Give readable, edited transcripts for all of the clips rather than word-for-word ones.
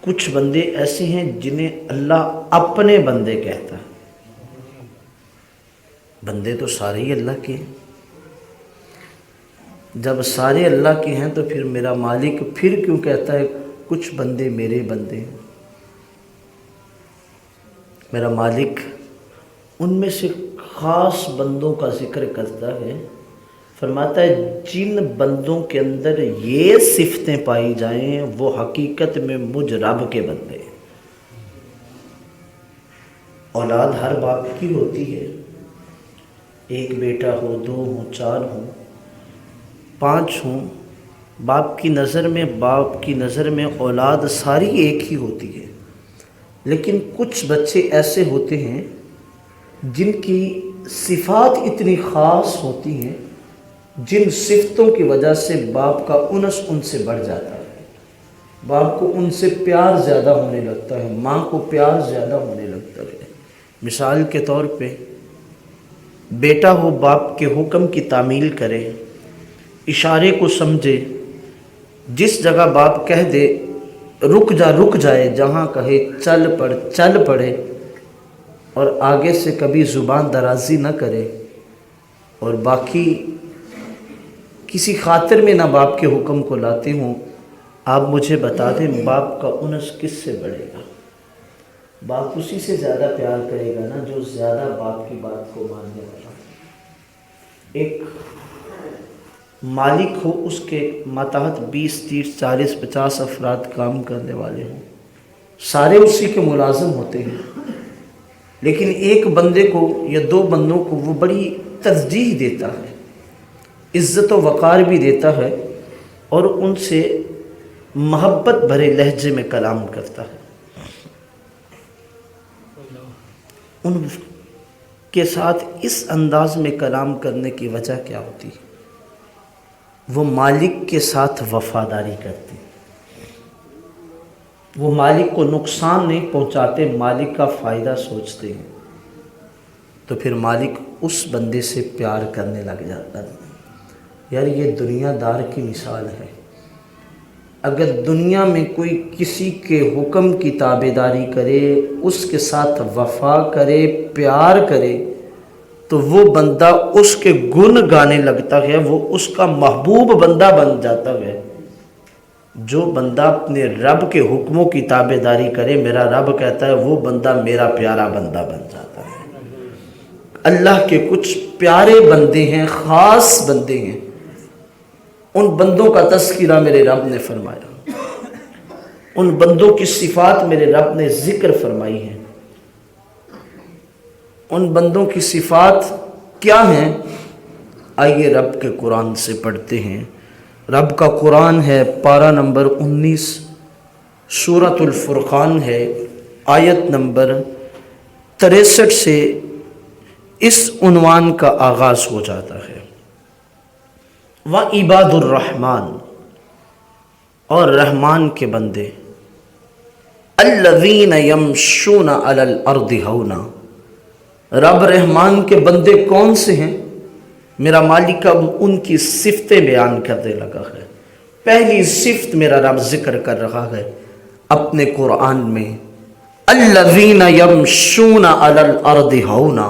کچھ بندے ایسے ہیں جنہیں اللہ اپنے بندے کہتا ہے. بندے تو سارے ہی اللہ کے ہیں. جب سارے اللہ کے ہیں تو پھر میرا مالک پھر کیوں کہتا ہے کچھ بندے میرے بندے ہیں؟ میرا مالک ان میں سے خاص بندوں کا ذکر کرتا ہے، فرماتا ہے جن بندوں کے اندر یہ صفتیں پائی جائیں وہ حقیقت میں مجھ رب کے بندے ہیں. اولاد ہر باپ کی ہوتی ہے، ایک بیٹا ہو، 2 ہوں، 4 ہوں، 5 ہوں. باپ کی نظر میں اولاد ساری ایک ہی ہوتی ہے. لیکن کچھ بچے ایسے ہوتے ہیں جن کی صفات اتنی خاص ہوتی ہیں، جن صفتوں کی وجہ سے باپ کا انس ان سے بڑھ جاتا ہے. باپ کو ان سے پیار زیادہ ہونے لگتا ہے، ماں کو پیار زیادہ ہونے لگتا ہے. مثال کے طور پہ بیٹا ہو، باپ کے حکم کی تعمیل کرے، اشارے کو سمجھے، جس جگہ باپ کہہ دے رک جائے، جہاں کہے چل پڑے، اور آگے سے کبھی زبان درازی نہ کرے، اور باقی کسی خاطر میں نہ باپ کے حکم کو لاتے ہوں. آپ مجھے بتا دیں باپ کا انس کس سے بڑھے گا؟ باپ اسی سے زیادہ پیار کرے گا نا جو زیادہ باپ کی بات کو ماننے والا. ایک مالک ہو، اس کے ماتحت 20 30 40 50 افراد کام کرنے والے ہوں، سارے اسی کے ملازم ہوتے ہیں، لیکن ایک بندے کو یا 2 بندوں کو وہ بڑی ترجیح دیتا ہے، عزت و وقار بھی دیتا ہے، اور ان سے محبت بھرے لہجے میں کلام کرتا ہے. ان کے ساتھ اس انداز میں کلام کرنے کی وجہ کیا ہوتی ہے؟ وہ مالک کے ساتھ وفاداری کرتے ہیں. وہ مالک کو نقصان نہیں پہنچاتے، مالک کا فائدہ سوچتے ہیں. تو پھر مالک اس بندے سے پیار کرنے لگ جاتا ہے. یار یہ دنیا دار کی مثال ہے. اگر دنیا میں کوئی کسی کے حکم کی تابعداری کرے، اس کے ساتھ وفا کرے، پیار کرے، تو وہ بندہ اس کے گن گانے لگتا ہے، وہ اس کا محبوب بندہ بن جاتا ہے. جو بندہ اپنے رب کے حکموں کی تابعداری کرے، میرا رب کہتا ہے وہ بندہ میرا پیارا بندہ بن جاتا ہے. اللہ کے کچھ پیارے بندے ہیں، خاص بندے ہیں، ان بندوں کا تذکرہ میرے رب نے فرمایا، ان بندوں کی صفات میرے رب نے ذکر فرمائی ہیں. ان بندوں کی صفات کیا ہیں؟ آئیے رب کے قرآن سے پڑھتے ہیں. رب کا قرآن ہے، پارہ نمبر 19، سورۃ الفرقان ہے، آیت نمبر 63 سے اس عنوان کا آغاز ہو جاتا ہے: وَعِبَادُ الرحمن، اور رحمان کے بندے، الَّذِينَ يَمْشُونَ عَلَى الْأَرْضِ هَوْنًا. رب رحمان کے بندے کون سے ہیں؟ میرا مالک اب ان کی صفتیں بیان کرنے لگا ہے. پہلی صفت میرا رب ذکر کر رہا ہے اپنے قرآن میں، الَّذِينَ يَمْشُونَ عَلَى الْأَرْضِ هَوْنًا.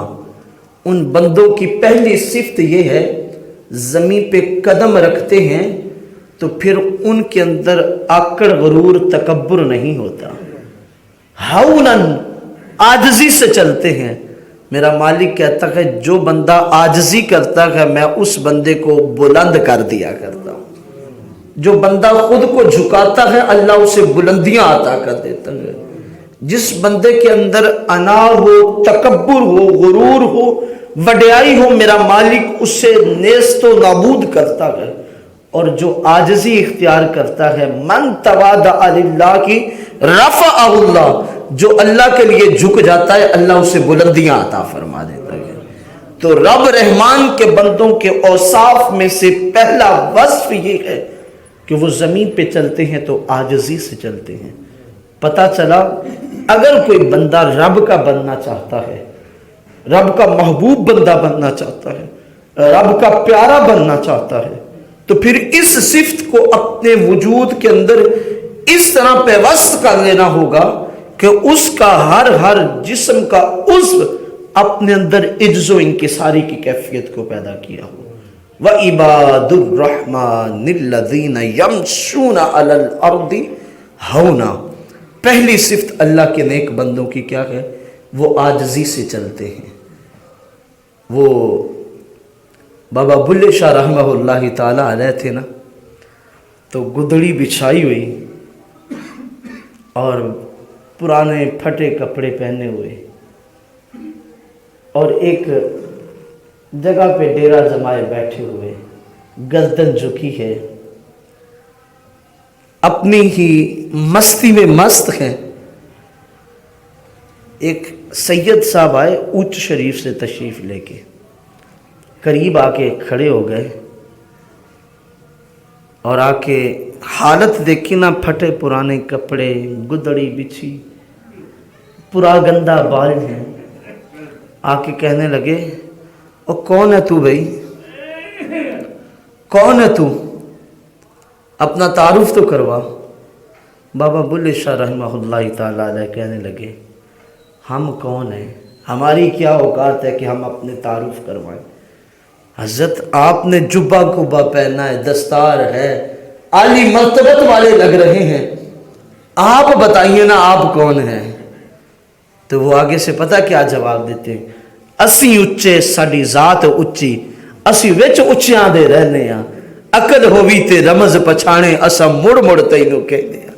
ان بندوں کی پہلی صفت یہ ہے زمین پہ قدم رکھتے ہیں تو پھر ان کے اندر آکڑ غرور تکبر نہیں ہوتا. ہونن، عاجزی سے چلتے ہیں. میرا مالک کہتا ہے جو بندہ عاجزی کرتا ہے میں اس بندے کو بلند کر دیا کرتا ہوں. جو بندہ خود کو جھکاتا ہے اللہ اسے بلندیاں عطا کر دیتا ہے. جس بندے کے اندر انا ہو، تکبر ہو، غرور ہو، وڈیائی ہو، میرا مالک اسے نیست و نابود کرتا ہے. اور جو عاجزی اختیار کرتا ہے، من تواضع للہ کی رفعہ اللہ، جو اللہ کے لیے جھک جاتا ہے اللہ اسے بلندیاں عطا فرما دیتا ہے. تو رب رحمان کے بندوں کے اوصاف میں سے پہلا وصف یہ ہے کہ وہ زمین پہ چلتے ہیں تو عاجزی سے چلتے ہیں. پتہ چلا اگر کوئی بندہ رب کا بننا چاہتا ہے، رب کا محبوب بندہ بننا چاہتا ہے، رب کا پیارا بننا چاہتا ہے، تو پھر اس صفت کو اپنے وجود کے اندر اس طرح پیوست کر لینا ہوگا کہ اس کا ہر جسم کا عضو اپنے اندر عجز و انکساری کی کیفیت کو پیدا کیا ہو. وَعِبَادُ الرَّحْمَنِ الَّذِينَ يَمْشُونَ عَلَى الْأَرْضِ هَوْنًا. پہلی صفت اللہ کے نیک بندوں کی کیا ہے؟ وہ عاجزی سے چلتے ہیں. وہ بابا بلے شاہ رحمہ اللہ تعالی علیہ تھے نا، تو گدڑی بچھائی ہوئی اور پرانے پھٹے کپڑے پہنے ہوئے اور ایک جگہ پہ ڈیرا جمائے بیٹھے ہوئے، گردن جھکی ہے، اپنی ہی مستی میں مست ہیں. ایک سید صاحب آئے اونچ شریف سے تشریف لے کے، قریب آ کے کھڑے ہو گئے اور آ کے حالت دیکھی نا، پھٹے پرانے کپڑے، گدڑی بچھی، پورا گندا بال ہیں. آ کے کہنے لگے اور کون ہے تو بھائی، کون ہے تو، اپنا تعارف تو کروا. بابا بلے شاہ رحمہ اللہ تعالی علیہ کہنے لگے ہم کون ہیں، ہماری کیا اوقات ہے کہ ہم اپنے تعارف کروائیں. حضرت آپ نے جبہ کبا پہنا ہے، دستار ہے، عالی مرتبت والے لگ رہے ہیں، آپ بتائیے نا آپ کون ہیں. تو وہ آگے سے پتہ کیا جواب دیتے ہیں؟ اسی اچے ساڈی ذات اچی، اسی وچ اچیاں دے رہنے ہاں، عقل ہووی تے رمز پچھانے اسا مڑ مڑ تینوں کہنے ہاں.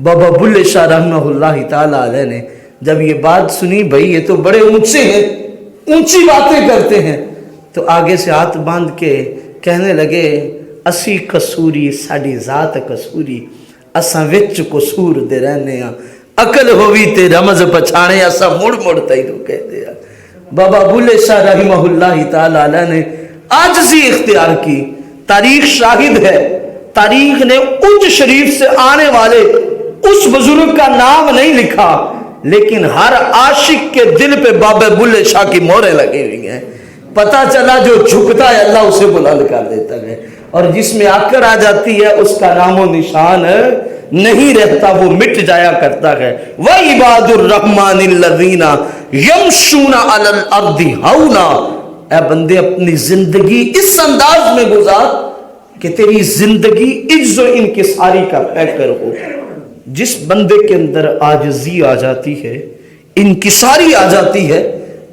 بابا بلے شاہ رحمہ اللہ تعالی علیہ نے جب یہ بات سنی، بھئی یہ تو بڑے اونچے ہیں، اونچی باتیں کرتے ہیں، تو آگے سے ہاتھ باندھ کے کہنے لگے اسی قصوری ساڈی ذات قصوری، اساں وچ قصور دے رہنے ہاں، عقل ہووی تے رمز پچھانے اساں مڑ مڑ تینوں کہتے ہیں. بابا بلے شاہ رحمہ اللہ تعالی علیہ نے عاجزی اختیار کی. تاریخ شاہد ہے، تاریخ نے اونچ شریف سے آنے والے اس بزرگ کا نام نہیں لکھا، لیکن ہر عاشق کے دل پہ بابا بلے شاہ کی مہریں لگی ہوئی ہیں. پتہ چلا جو جھکتا ہے اللہ اسے بلند کر دیتا ہے، اور جس میں آکر آ جاتی ہے اس کا نام و نشان نہیں رہتا، وہ مٹ جایا کرتا ہے. وَعِبَادُ الرَّحْمَنِ الَّذِينَ يَمْشُونَ عَلَى الْأَرْضِ هَوْنًا. اے بندے اپنی زندگی اس انداز میں گزار کہ تیری زندگی عجز و انکساری کا پیکر ہو. جس بندے کے اندر عاجزی آ جاتی ہے، انکساری آ جاتی ہے،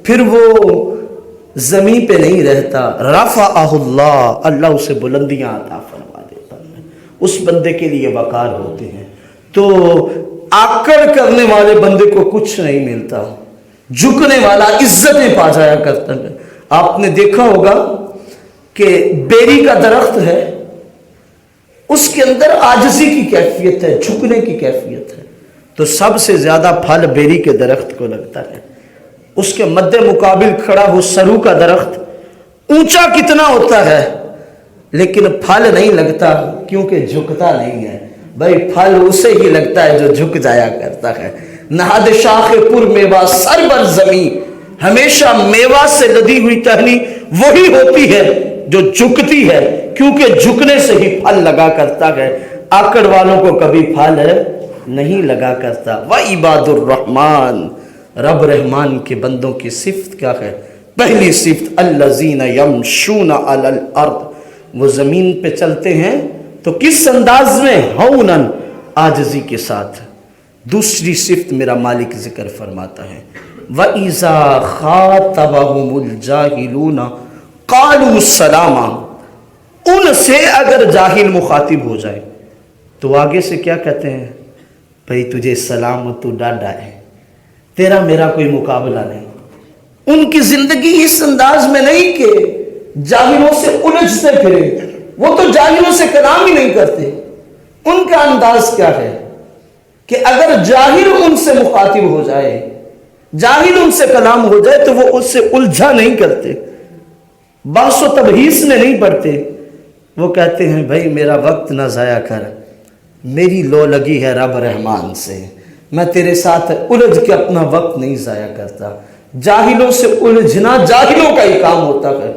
پھر وہ زمین پہ نہیں رہتا. رفعہ اللہ، اللہ اسے بلندیاں عطا فرما دیتا ہے. اس بندے کے لیے وقار ہوتے ہیں. تو آکڑ کرنے والے بندے کو کچھ نہیں ملتا، جھکنے والا عزتیں پا جایا کرتا ہے. آپ نے دیکھا ہوگا کہ بیری کا درخت ہے، اس کے اندر عاجزی کی کیفیت ہے، جھکنے کی کیفیت ہے، تو سب سے زیادہ پھل بیری کے درخت کو لگتا ہے. اس کے مد مقابل کھڑا ہو سرو کا درخت، اونچا کتنا ہوتا ہے لیکن پھل نہیں لگتا، کیونکہ جھکتا نہیں ہے. بھائی پھل اسے ہی لگتا ہے جو جھک جایا کرتا ہے. نہاد شاخ پر میوہ سر بر زمین، ہمیشہ میوہ سے لدی ہوئی ٹہنی وہی ہوتی ہے جو جھکتی ہے، کیونکہ جھکنے سے ہی پھل لگا کرتا ہے. آکڑ والوں کو کبھی پھل نہیں لگا کرتا. وَعِبَادُ الرَّحْمَنِ، رب رحمان کے بندوں کی صفت کیا ہے؟ پہلی صفت الَّذِينَ يَمْشُونَ عَلَى الْأَرْضِ، وہ زمین پہ چلتے ہیں تو کس انداز میں؟ ہوناً، عاجزی کے ساتھ. دوسری صفت میرا مالک ذکر فرماتا ہے وَإِذَا خَاطَبَهُمُ الْجَاهِلُونَ قَالُوا سَلَامًا. ان سے اگر جاہل مخاطب ہو جائے تو آگے سے کیا کہتے ہیں؟ بھئی تجھے سلام، تو ڈاڈا ہے، تیرا میرا کوئی مقابلہ نہیں. ان کی زندگی اس انداز میں نہیں کہ جاہلوں سے الجھتے پھرے، وہ تو جاہلوں سے کلام ہی نہیں کرتے. ان کا انداز کیا ہے کہ اگر جاہل ان سے مخاطب ہو جائے، جاہل ان سے کلام ہو جائے تو وہ اس سے الجھا نہیں کرتے، بحث و تبحیث میں نہیں پڑتے. وہ کہتے ہیں بھائی میرا وقت نہ ضائع کر، میری لو لگی ہے رب رحمان سے، میں تیرے ساتھ الجھ کے اپنا وقت نہیں ضائع کرتا. جاہلوں سے الجھنا جاہلوں کا ہی کام ہوتا ہے،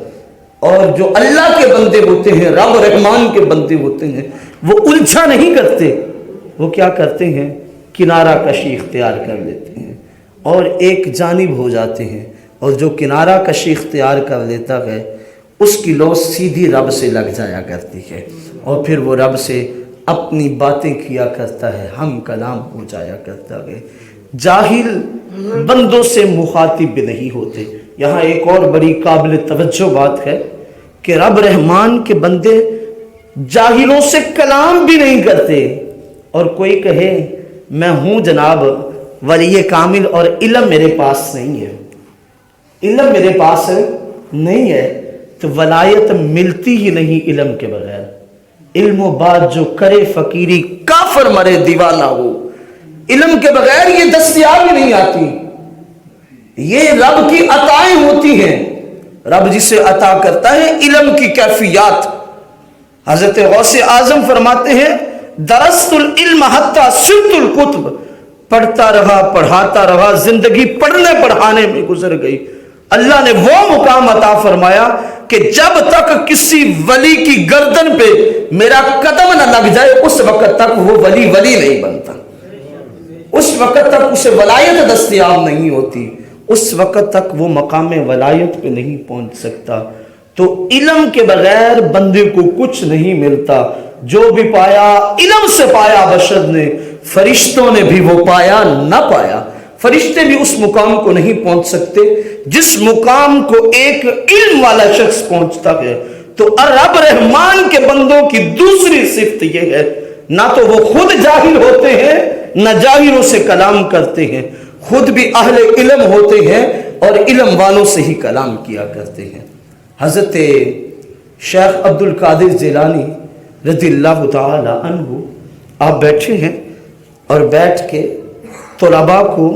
اور جو اللہ کے بندے ہوتے ہیں، رب رحمان کے بندے ہوتے ہیں، وہ الجھا نہیں کرتے. وہ کیا کرتے ہیں؟ کنارہ کشی اختیار کر لیتے ہیں اور ایک جانب ہو جاتے ہیں، اور جو کنارہ کشی اختیار کر لیتا ہے اس کی لو سیدھی رب سے لگ جایا کرتی ہے، اور پھر وہ رب سے اپنی باتیں کیا کرتا ہے، ہم کلام ہو جایا کرتا ہے، جاہل بندوں سے مخاطب بھی نہیں ہوتے۔ یہاں ایک اور بڑی قابل توجہ بات ہے کہ رب رحمان کے بندے جاہلوں سے کلام بھی نہیں کرتے، اور کوئی کہے میں ہوں جناب ولی کامل اور علم میرے پاس نہیں ہے، علم میرے پاس نہیں ہے، تو ولایت ملتی ہی نہیں علم کے بغیر۔ علم و بات جو کرے فقیری، کافر مرے دیوانہ ہو، علم کے بغیر یہ دستیاب ہی نہیں آتی۔ یہ رب کی عطائیں ہوتی ہیں، رب جسے عطا کرتا ہے علم کی کیفیات۔ حضرت غوث اعظم فرماتے ہیں درست العلم حتی صرت الکتب، پڑھتا رہا پڑھاتا رہا، زندگی پڑھنے پڑھانے میں گزر گئی۔ اللہ نے وہ مقام عطا فرمایا کہ جب تک کسی ولی کی گردن پہ میرا قدم نہ لگ جائے اس وقت تک وہ ولی نہیں بنتا، اس وقت تک اسے ولایت دستیاب نہیں ہوتی، اس وقت تک وہ مقام ولایت پہ نہیں پہنچ سکتا۔ تو علم کے بغیر بندے کو کچھ نہیں ملتا، جو بھی پایا علم سے پایا بشر نے، فرشتوں نے بھی وہ پایا نہ پایا، فرشتے بھی اس مقام کو نہیں پہنچ سکتے جس مقام کو ایک علم والا شخص پہنچتا ہے۔ تو رب رحمان کے بندوں کی دوسری صفت یہ ہے، نہ تو وہ خود جاہل ہوتے ہیں نہ جاہلوں سے کلام کرتے ہیں، خود بھی اہل علم ہوتے ہیں اور علم والوں سے ہی کلام کیا کرتے ہیں۔ حضرت شیخ عبد القادر جیلانی رضی اللہ تعالی عنہ آپ بیٹھے ہیں اور بیٹھ کے طلباء کو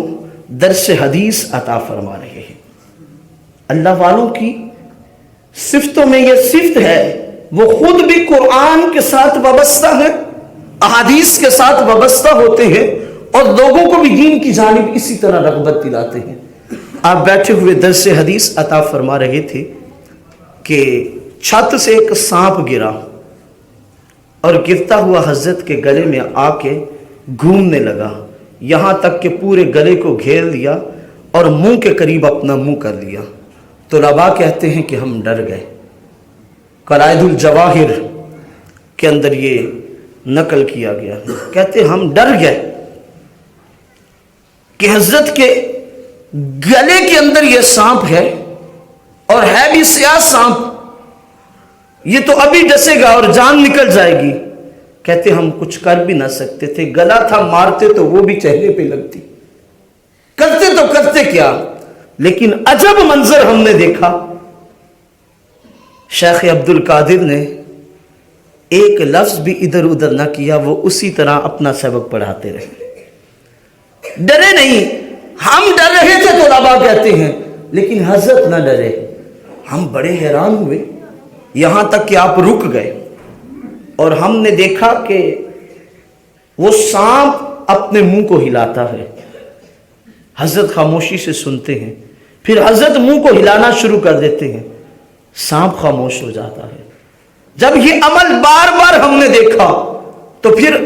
درس حدیث عطا فرما رہے ہیں۔ اللہ والوں کی صفتوں میں یہ صفت ہے، وہ خود بھی قرآن کے ساتھ وابستہ ہیں، احادیث کے ساتھ وابستہ ہوتے ہیں، اور لوگوں کو بھی دین کی جانب اسی طرح رغبت دلاتے ہیں۔ آپ بیٹھے ہوئے درس حدیث عطا فرما رہے تھے کہ چھت سے ایک سانپ گرا اور گرتا ہوا حضرت کے گلے میں آ کے گھومنے لگا، یہاں تک کہ پورے گلے کو گھیر لیا اور منہ کے قریب اپنا منہ کر لیا۔ طلباء کہتے ہیں کہ ہم ڈر گئے۔ قلائد الجواہر کے اندر یہ نقل کیا گیا، کہتے ہم ڈر گئے کہ حضرت کے گلے کے اندر یہ سانپ ہے اور ہے بھی سیاہ سانپ، یہ تو ابھی ڈسے گا اور جان نکل جائے گی۔ کہتے ہم کچھ کر بھی نہ سکتے تھے، گلا تھا، مارتے تو وہ بھی چہرے پہ لگتی، کرتے تو کرتے کیا۔ لیکن عجب منظر ہم نے دیکھا، شیخ عبد القادر نے ایک لفظ بھی ادھر ادھر نہ کیا، وہ اسی طرح اپنا سبق پڑھاتے رہے، ڈرے نہیں۔ ہم ڈر رہے تھے تو طلباء کہتے ہیں، لیکن حضرت نہ ڈرے۔ ہم بڑے حیران ہوئے، یہاں تک کہ آپ رک گئے اور ہم نے دیکھا کہ وہ سانپ اپنے منہ کو ہلاتا ہے۔ حضرت خاموشی سے سنتے ہیں، پھر حضرت منہ کو ہلانا شروع کر دیتے ہیں، سانپ خاموش ہو جاتا ہے۔ جب یہ عمل بار بار ہم نے دیکھا تو پھر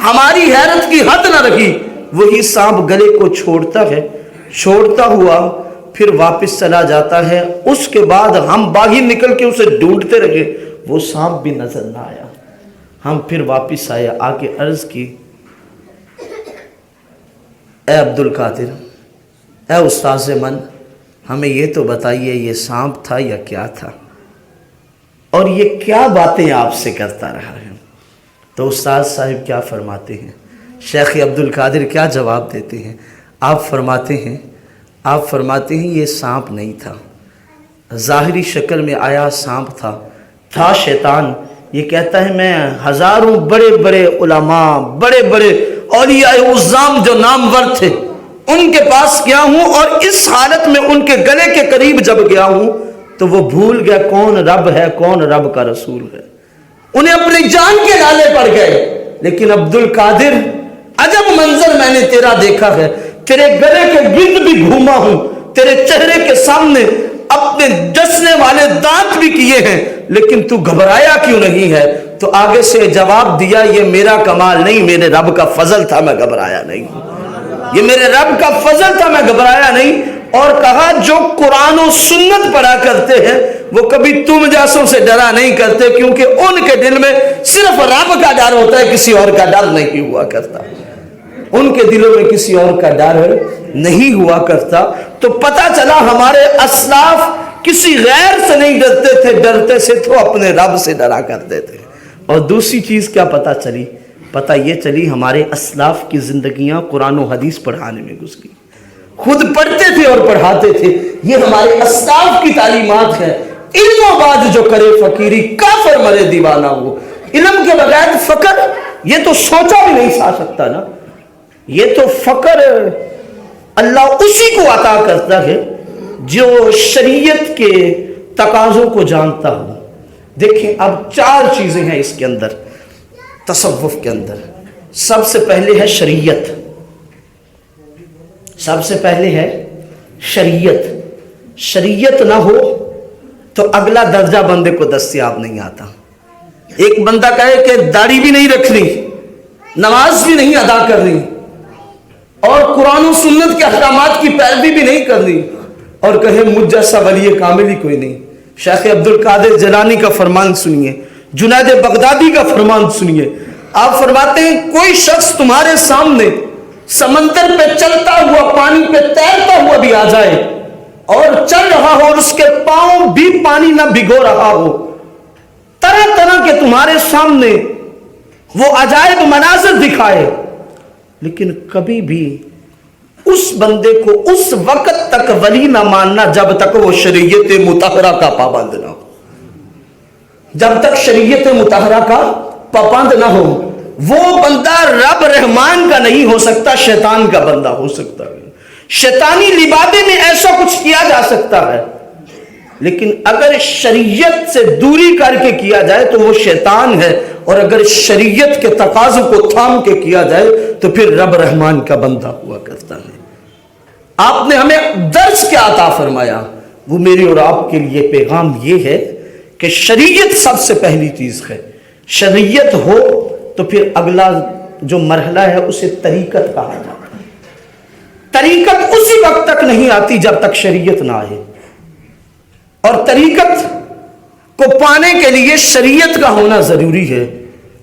ہماری حیرت کی حد نہ رہی، وہی سانپ گلے کو چھوڑتا ہے، چھوڑتا ہوا پھر واپس چلا جاتا ہے۔ اس کے بعد ہم باہر نکل کے اسے ڈھونڈتے رہے، وہ سانپ بھی نظر نہ آیا۔ ہم پھر واپس آئے، آگے عرض کی، اے عبد القادر، اے استاذ من، ہمیں یہ تو بتائیے یہ سانپ تھا یا کیا تھا، اور یہ کیا باتیں آپ سے کرتا رہا ہے؟ تو استاذ صاحب کیا فرماتے ہیں، شیخ عبد القادر کیا جواب دیتے ہیں؟ آپ فرماتے ہیں یہ سانپ نہیں تھا، ظاہری شکل میں آیا سانپ تھا شیطان۔ یہ کہتا ہے میں ہزاروں بڑے بڑے علماء، بڑے بڑے اولیاء اعظام جو نامور تھے ان کے پاس گیا ہوں، اور اس حالت میں ان کے گلے کے قریب جب گیا ہوں تو وہ بھول گیا کون رب ہے، کون رب کا رسول ہے، انہیں اپنی جان کے لالے پڑ گئے۔ لیکن عبد القادر، عجب منظر میں نے تیرا دیکھا ہے، تیرے گلے کے گرد بھی گھوما ہوں، تیرے چہرے کے سامنے اپنے ڈسنے والے دانت بھی کیے ہیں، لیکن تو گھبرایا کیوں نہیں ہے؟ تو آگے سے جواب دیا یہ میرا کمال نہیں، میرے رب کا فضل تھا، میں گھبرایا نہیں، یہ میرے رب کا فضل تھا، میں گھبرایا نہیں۔ اور کہا جو قرآن و سنت پڑھا کرتے ہیں وہ کبھی تم جیسوں سے ڈرا نہیں کرتے، کیونکہ ان کے دل میں صرف رب کا ڈر ہوتا ہے، کسی اور کا ڈر نہیں ہوا کرتا، ان کے دلوں میں کسی اور کا ڈر نہیں ہوا کرتا۔ تو پتہ چلا ہمارے اسلاف کسی غیر سے نہیں ڈرتے تھے، ڈرتے سے تو اپنے رب سے ڈرا کرتے تھے۔ اور دوسری چیز کیا پتہ چلی؟ پتہ یہ چلی ہمارے اسلاف کی زندگیاں قرآن و حدیث پڑھانے میں گزری، خود پڑھتے تھے اور پڑھاتے تھے۔ یہ ہمارے اسلاف کی تعلیمات ہے۔ علم و بعد جو کرے فقیری، کافر مرے دیوانہ ہو۔ علم کے بغیر فقر، یہ تو سوچا بھی نہیں جا سکتا نا، یہ تو فقر اللہ اسی کو عطا کرتا ہے جو شریعت کے تقاضوں کو جانتا ہو۔ دیکھیں اب 4 چیزیں ہیں اس کے اندر، تصوف کے اندر۔ سب سے پہلے ہے شریعت، سب سے پہلے ہے شریعت۔ شریعت نہ ہو تو اگلا درجہ بندے کو دستیاب نہیں آتا۔ ایک بندہ کہے کہ داڑھی بھی نہیں رکھنی، نماز بھی نہیں ادا کرنی، اور قرآن و سنت کے احکامات کی پیروی بھی نہیں کرنی، اور کہے مجھ جیسا ولی کامل ہی کوئی نہیں۔ شیخ عبد القادر جیلانی کا فرمان سنیے، جنید بغدادی کا فرمان سنیے۔ آپ فرماتے ہیں کوئی شخص تمہارے سامنے سمندر پہ چلتا ہوا، پانی پہ تیرتا ہوا بھی آ جائے، اور چل رہا ہو اور اس کے پاؤں بھی پانی نہ بھگو رہا ہو، طرح طرح کے تمہارے سامنے وہ عجائب مناظر دکھائے، لیکن کبھی بھی اس بندے کو اس وقت تک ولی نہ ماننا جب تک وہ شریعت مطہرہ کا پابند نہ ہو، جب تک شریعت مطہرہ کا پابند نہ ہو۔ وہ بندہ رب رحمان کا نہیں ہو سکتا، شیطان کا بندہ ہو سکتا ہے۔ شیطانی لبادے میں ایسا کچھ کیا جا سکتا ہے، لیکن اگر شریعت سے دوری کر کے کیا جائے تو وہ شیطان ہے، اور اگر شریعت کے تقاضوں کو تھام کے کیا جائے تو پھر رب رحمان کا بندہ ہوا کرتا ہے۔ آپ نے ہمیں درس کیا عطا فرمایا؟ وہ میری اور آپ کے لیے پیغام یہ ہے کہ شریعت سب سے پہلی چیز ہے۔ شریعت ہو تو پھر اگلا جو مرحلہ ہے اسے طریقت کہا جاتا ہے۔ طریقت اسی وقت تک نہیں آتی جب تک شریعت نہ آئے، اور طریقت کو پانے کے لیے شریعت کا ہونا ضروری ہے،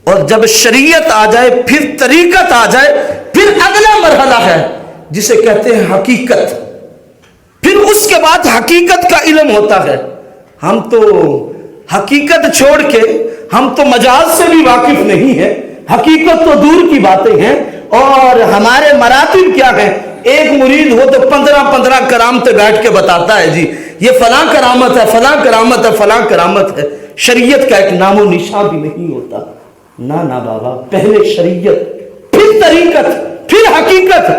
اور جب شریعت آ جائے پھر طریقت آ جائے، پھر اگلا مرحلہ ہے جسے کہتے ہیں حقیقت۔ پھر اس کے بعد حقیقت کا علم ہوتا ہے۔ ہم تو حقیقت چھوڑ کے ہم تو مجاز سے بھی واقف نہیں ہیں، حقیقت تو دور کی باتیں ہیں۔ اور ہمارے مراتب کیا ہیں؟ ایک مرید ہو تو 15 کرامتیں بیٹھ کے بتاتا ہے، جی یہ فلاں کرامت ہے، فلاں کرامت ہے، فلاں کرامت ہے۔ شریعت کا ایک نام و نشان بھی نہیں ہوتا۔ نہ بابا، پہلے شریعت، پھر طریقت، پھر حقیقت۔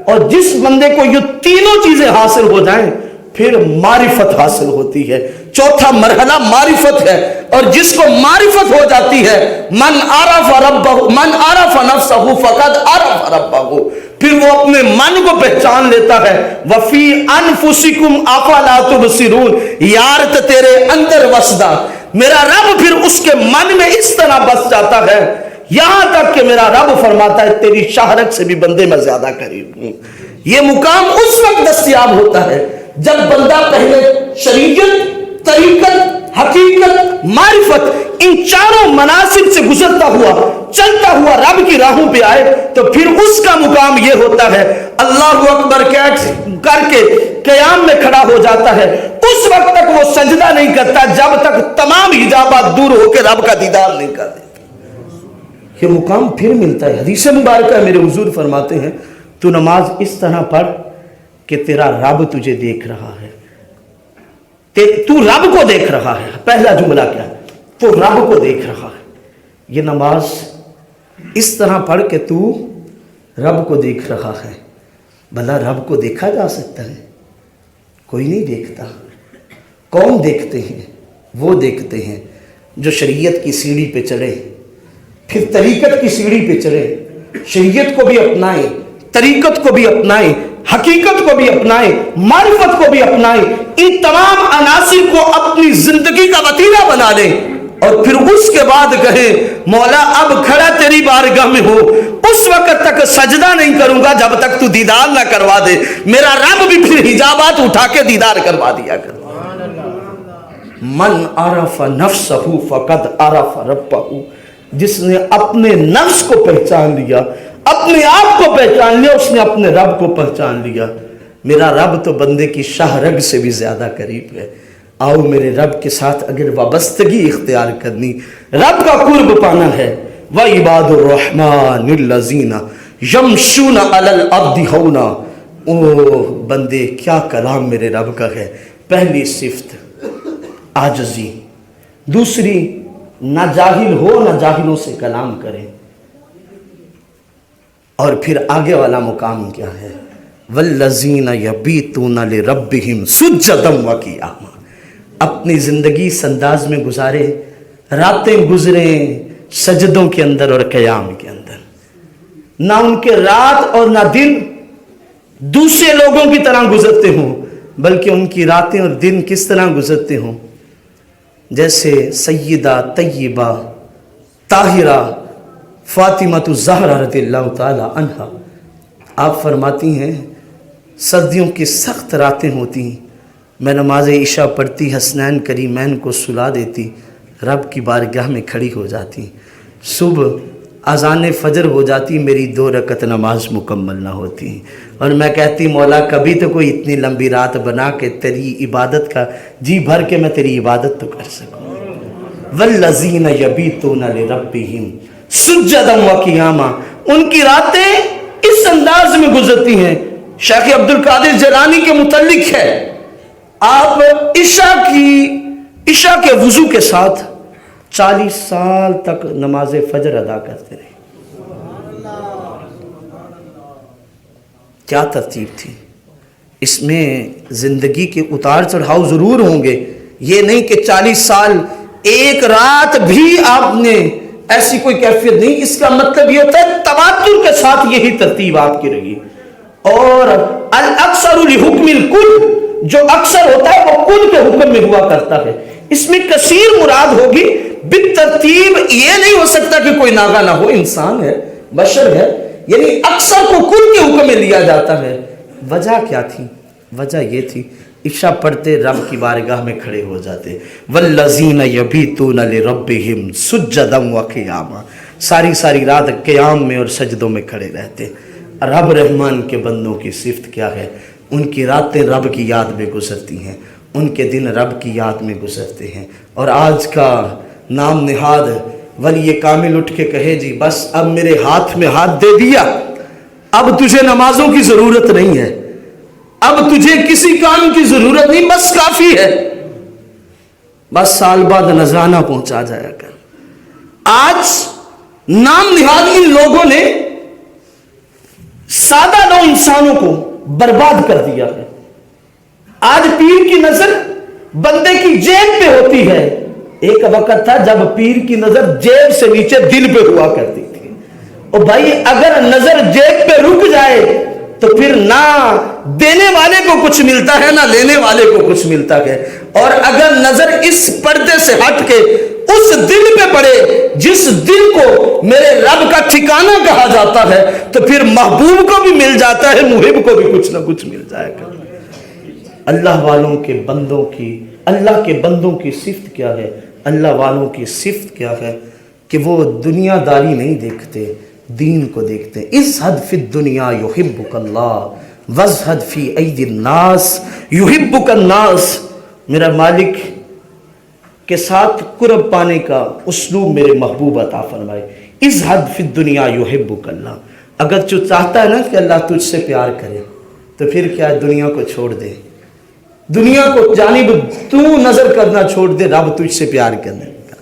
اور جس بندے کو یہ تینوں چیزیں حاصل ہو جائیں پھر معرفت حاصل ہوتی ہے۔ چوتھا مرحلہ معرفت ہے، اور جس کو معرفت ہو جاتی ہے، من عرف ربہ، من عرف نفسہ فقد عرف ربہ، پھر وہ اپنے من کو پہچان لیتا ہے۔ وفی انفسکم افلا تبصرون، یار تیرے اندر وسدا، میرا رب پھر اس کے من میں اس طرح بس جاتا ہے، یہاں تک کہ میرا رب فرماتا ہے تیری شہرت سے بھی بندے میں زیادہ قریب ہوں۔ یہ مقام اس وقت دستیاب ہوتا ہے جب بندہ پہلے شریعت، طریقت، حقیقت، معرفت، ان چاروں مناسب سے گزرتا ہوا، چلتا ہوا رب کی راہوں پہ آئے، تو پھر اس کا مقام یہ ہوتا ہے اللہ اکبر کر کے قیام میں کھڑا ہو جاتا ہے۔ اس وقت تک وہ سجدہ نہیں کرتا جب تک تمام حجابات دور ہو کے رب کا دیدار نہیں کر دیتا۔ یہ مقام پھر ملتا ہے۔ حدیث مبارکہ میرے حضور فرماتے ہیں تو نماز اس طرح پڑھ کہ تیرا رب تجھے دیکھ رہا ہے، تو رب کو دیکھ رہا ہے۔ پہلا جملہ کیا ہے؟ تو رب کو دیکھ رہا ہے۔ یہ نماز اس طرح پڑھ کہ تو رب کو دیکھ رہا ہے۔ بھلا رب کو دیکھا جا سکتا ہے؟ کوئی نہیں دیکھتا۔ کون دیکھتے ہیں؟ وہ دیکھتے ہیں جو شریعت کی سیڑھی پہ چڑھے، پھر طریقت کی سیڑھی پہ چڑھے، شریعت کو بھی اپنائیں، طریقت کو بھی اپنائیں، حقیقت کو بھی اپنائیں، معرفت کو بھی اپنائیں، ان تمام عناصر کو اپنی زندگی کا وتیرہ بنا لیں، اور پھر اس کے بعد کہے مولا اب کھڑا تیری بارگاہ میں ہو، اس وقت تک سجدہ نہیں کروں گا جب تک تو دیدار نہ کروا دے۔ میرا رب بھی پھر حجابات اٹھا کے دیدار کروا دیا کر۔ من عرف نفسہ فقد عرف ربہ، جس نے اپنے نفس کو پہچان لیا، اپنے آپ کو پہچان لیا، اس نے اپنے رب کو پہچان لیا۔ میرا رب تو بندے کی شاہ رگ سے بھی زیادہ قریب ہے۔ آؤ میرے رب کے ساتھ اگر وابستگی اختیار کرنی، رب کا قرب پانا ہے، وَعِبَادُ الرَّحْمَنِ الَّذِينَ يَمْشُونَ عَلَى الْأَرْضِ هَوْنًا۔ او بندے کیا کلام میرے رب کا ہے۔ پہلی صفت عاجزی، دوسری نہ جاہل ہو نہ جاہلوں سے کلام کریں، اور پھر آگے والا مقام کیا ہے؟ وَالَّذِينَ يَبِيتُونَ لِرَبِّهِمْ سُجَّدًا وَقِيَامًا۔ اپنی زندگی اس انداز میں گزارے، راتیں گزریں سجدوں کے اندر اور قیام کے اندر، نہ ان کے رات اور نہ دن دوسرے لوگوں کی طرح گزرتے ہوں، بلکہ ان کی راتیں اور دن کس طرح گزرتے ہوں؟ جیسے سیدہ طیبہ طاہرہ فاطمہ الزہرا رضی اللہ تعالی عنہا، آپ فرماتی ہیں سردیوں کی سخت راتیں ہوتی، میں نماز عشاء پڑھتی، حسنین کریمین کو سلا دیتی، رب کی بارگاہ میں کھڑی ہو جاتی، صبح اذان فجر ہو جاتی، میری 2 رکعت نماز مکمل نہ ہوتی، اور میں کہتی مولا کبھی تو کوئی اتنی لمبی رات بنا کہ تیری عبادت کا جی بھر کے میں تیری عبادت تو کر سکوں۔ والذین یبیتون لربہم سجدا وقیاما، ان کی راتیں اس انداز میں گزرتی ہیں۔ شیخ عبد القادر جیلانی کے متعلق ہے، آپ عشاء کے وضو کے ساتھ 40 سال تک نماز فجر ادا کرتے رہے۔ کیا ترتیب تھی اس میں؟ زندگی کے اتار چڑھاؤ ضرور ہوں گے، یہ نہیں کہ 40 سال ایک رات بھی آپ نے ایسی کوئی کیفیت نہیں۔ اس کا مطلب یہ ہوتا ہے تواتر کے ساتھ یہی ترتیب آپ کی رہی۔ اور الاکثر لحکم الکل، جو اکثر ہوتا ہے وہ کل کے حکم میں ہوا کرتا ہے۔ اس میں کثیر مراد ہوگی، بالترتیب یہ نہیں ہو سکتا کہ کوئی ناغہ نہ ہو، انسان ہے، بشر ہے، یعنی اکثر کو کل کے حکم میں لیا جاتا ہے۔ وجہ کیا تھی؟ وجہ یہ تھی عشاء پڑھتے رب کی بارگاہ میں کھڑے ہو جاتے، والذین یبیتون لربہم سجدا وقیاما، ساری رات قیام میں اور سجدوں میں کھڑے رہتے۔ رب رحمان کے بندوں کی صفت کیا ہے؟ ان کی راتیں رب کی یاد میں گزرتی ہیں، ان کے دن رب کی یاد میں گزرتے ہیں۔ اور آج کا نام نہاد ولی کامل اٹھ کے کہے جی بس اب میرے ہاتھ میں ہاتھ دے دیا، اب تجھے نمازوں کی ضرورت نہیں ہے، اب تجھے کسی کام کی ضرورت نہیں، بس کافی ہے، بس سال بعد نذرانہ پہنچا جایا کر۔ آج نام نہاد ان لوگوں نے سادہ نو انسانوں کو برباد کر دیا ہے۔ آج پیر کی نظر بندے کی جیب پہ ہوتی ہے، ایک وقت تھا جب پیر کی نظر جیب سے نیچے دل پہ ہوا کرتی تھی۔ اور بھائی اگر نظر جیب پہ رک جائے تو پھر نہ دینے والے کو کچھ ملتا ہے نہ لینے والے کو کچھ ملتا ہے، اور اگر نظر اس پردے سے ہٹ کے اس دل پہ پڑے جس دل کو میرے رب کا ٹھکانہ کہا جاتا ہے، تو پھر محبوب کو بھی مل جاتا ہے، محب کو بھی کچھ نہ کچھ مل جائے گا۔ اللہ والوں کے بندوں کی، اللہ کے بندوں کی صفت کیا ہے؟ اللہ والوں کی صفت کیا ہے؟ کہ وہ دنیا داری نہیں دیکھتے، دین کو دیکھتے۔ ازہد فی الدنیا یحبک اللہ وازہد فی ایدی الناس یحبک الناس۔ میرا مالک کے ساتھ قرب پانے کا اسلوب میرے محبوب عطا فرمائے۔ ازہد فی الدنیا یحبک اللہ، اگر جو چاہتا ہے نا کہ اللہ تجھ سے پیار کرے تو پھر کیا دنیا کو چھوڑ دے، دنیا کو جانب تو نظر کرنا چھوڑ دے، رب تجھ سے پیار کرنے کا۔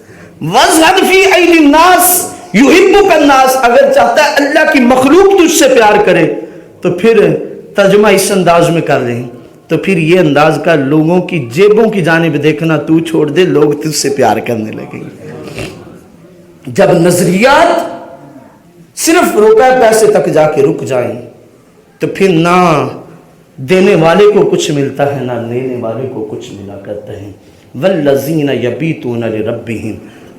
وازہد فی ایدی الناس یحبک الناس، اگر چاہتا ہے اللہ کی مخلوق تجھ سے پیار کرے تو پھر ترجمہ اس انداز میں کر لیں تو پھر یہ انداز کا لوگوں کی جیبوں کی جانب دیکھنا تو چھوڑ دے، لوگ تجھ سے پیار کرنے لگیں گے۔ جب نظریات صرف روپے پیسے تک جا کے رک جائیں تو پھر نہ دینے والے کو کچھ ملتا ہے نہ لینے والے کو کچھ ملا کرتا ہے۔ والذین یبیتون لربہم،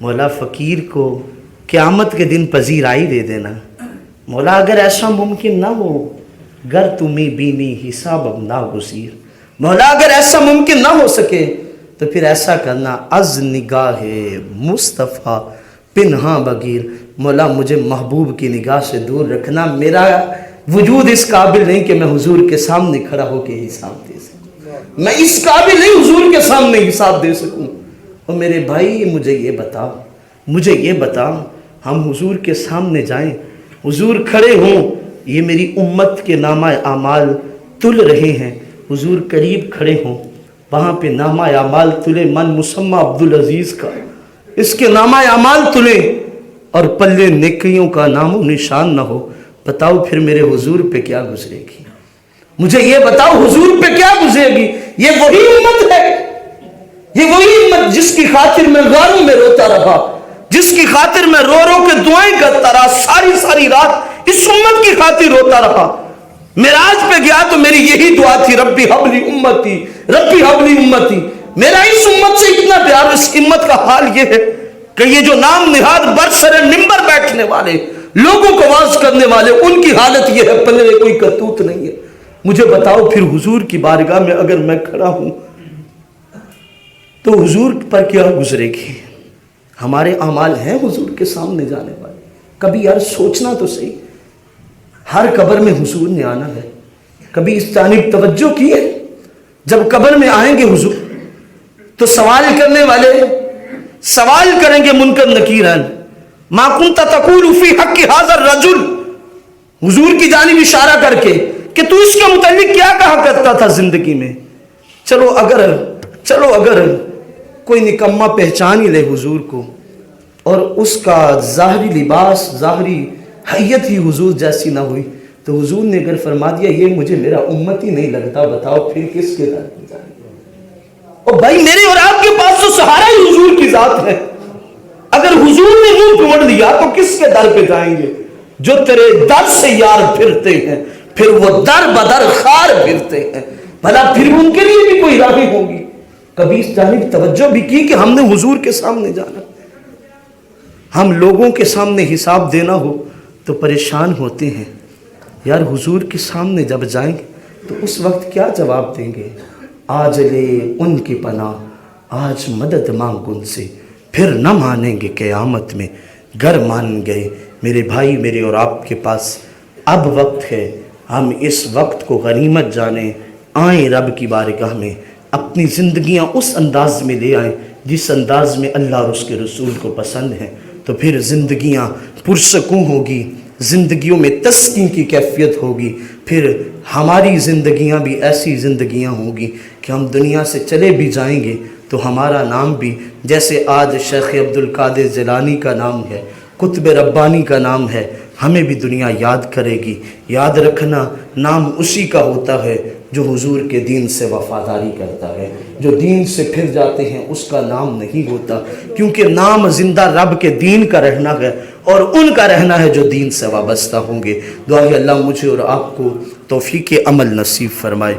مولا فقیر کو قیامت کے دن پذیرائی دے دینا۔ مولا اگر ایسا ممکن نہ ہو، گر تمہیں بینی حساب اب ناگزیر، مولا اگر ایسا ممکن نہ ہو سکے تو پھر ایسا کرنا، از نگاہ مصطفیٰ پنہاں بگیر، مولا مجھے محبوب کی نگاہ سے دور رکھنا، میرا وجود اس قابل نہیں کہ میں حضور کے سامنے کھڑا ہو کے حساب دے سکوں، میں اس قابل نہیں حضور کے سامنے حساب دے سکوں۔ اور میرے بھائی مجھے یہ بتا ہم حضور کے سامنے جائیں، حضور کھڑے ہوں، یہ میری امت کے نامہ اعمال تل رہے ہیں، حضور قریب کھڑے ہوں، وہاں پہ نامہ اعمال تلے، من مسمى عبدالعزیز کا، اس کے نامہ اعمال تلے اور پلے نیکیوں کا نام و نشان نہ ہو، بتاؤ پھر میرے حضور پہ کیا گزرے گی؟ مجھے یہ بتاؤ حضور پہ کیا گزرے گی؟ یہ وہی امت ہے، یہ وہی امت جس کی خاطر میں غاروں میں روتا رہا، جس کی خاطر میں رو رو کے دعائیں کرتا رہا، ساری رات اس امت کی خاطر روتا رہا۔ معراج پہ گیا تو میری یہی دعا تھی، ربی حبلی امتی، ربی حبلی امتی۔ میرا اس امت سے اتنا پیار، اس امت کا حال یہ ہے کہ یہ جو نام نہاد برسر منبر بیٹھنے والے، لوگوں کو واعظ کرنے والے، ان کی حالت یہ ہے، پلے کوئی کرتوت نہیں ہے۔ مجھے بتاؤ پھر حضور کی بارگاہ میں اگر میں کھڑا ہوں تو حضور پر کیا گزرے گی؟ ہمارے اعمال ہیں حضور کے سامنے جانے والے؟ کبھی یار سوچنا تو صحیح، ہر قبر میں حضور نے آنا ہے، کبھی اس جانب توجہ کی ہے؟ جب قبر میں آئیں گے حضور تو سوال کرنے والے سوال کریں گے منکر نکیرن، ما کنت تقول فی حق ھذا الرجل، حضور کی جانب اشارہ کر کے کہ تو اس کے متعلق کیا کہا کرتا تھا زندگی میں۔ چلو اگر کوئی نکمہ پہچان ہی لے حضور کو اور اس کا ظاہری لباس، ظاہری حیت ہی حضور جیسی نہ ہوئی، تو حضور نے اگر فرما دیا یہ مجھے میرا امت ہی نہیں لگتا، بتاؤ پھر کس کے در پہ جائیں گے؟ اور بھائی میرے اور آپ کے پاس تو سہارا ہی حضور کی ذات ہے، اگر حضور نے منہ موڑ دیا تو کس کے در پہ جائیں گے؟ جو تیرے در سے یار پھرتے ہیں پھر وہ در بدر خار پھرتے ہیں، بھلا پھر ان کے لیے بھی کوئی راہیں ہوگی؟ کبھی اس جانب توجہ بھی کی کہ ہم نے حضور کے سامنے جانا؟ ہم لوگوں کے سامنے حساب دینا ہو تو پریشان ہوتے ہیں، یار حضور کے سامنے جب جائیں گے تو اس وقت کیا جواب دیں گے؟ آج لے ان کی پناہ، آج مدد مانگ ان سے، پھر نہ مانیں گے قیامت میں، گر مان گئے۔ میرے بھائی میرے اور آپ کے پاس اب وقت ہے، ہم اس وقت کو غنیمت جانیں، آئیں رب کی بارگاہ میں، اپنی زندگیاں اس انداز میں لے آئیں جس انداز میں اللہ اور اس کے رسول کو پسند ہے، تو پھر زندگیاں پرسکون ہوگی، زندگیوں میں تسکین کی کیفیت ہوگی، پھر ہماری زندگیاں بھی ایسی زندگیاں ہوگی کہ ہم دنیا سے چلے بھی جائیں گے تو ہمارا نام بھی جیسے آج شیخ عبدالقادر جیلانی کا نام ہے، قطب ربانی کا نام ہے، ہمیں بھی دنیا یاد کرے گی۔ یاد رکھنا نام اسی کا ہوتا ہے جو حضور کے دین سے وفاداری کرتا ہے، جو دین سے پھر جاتے ہیں اس کا نام نہیں ہوتا، کیونکہ نام زندہ رب کے دین کا رہنا ہے اور ان کا رہنا ہے جو دین سے وابستہ ہوں گے۔ دعا ہے اللہ مجھے اور آپ کو توفیق عمل نصیب فرمائے۔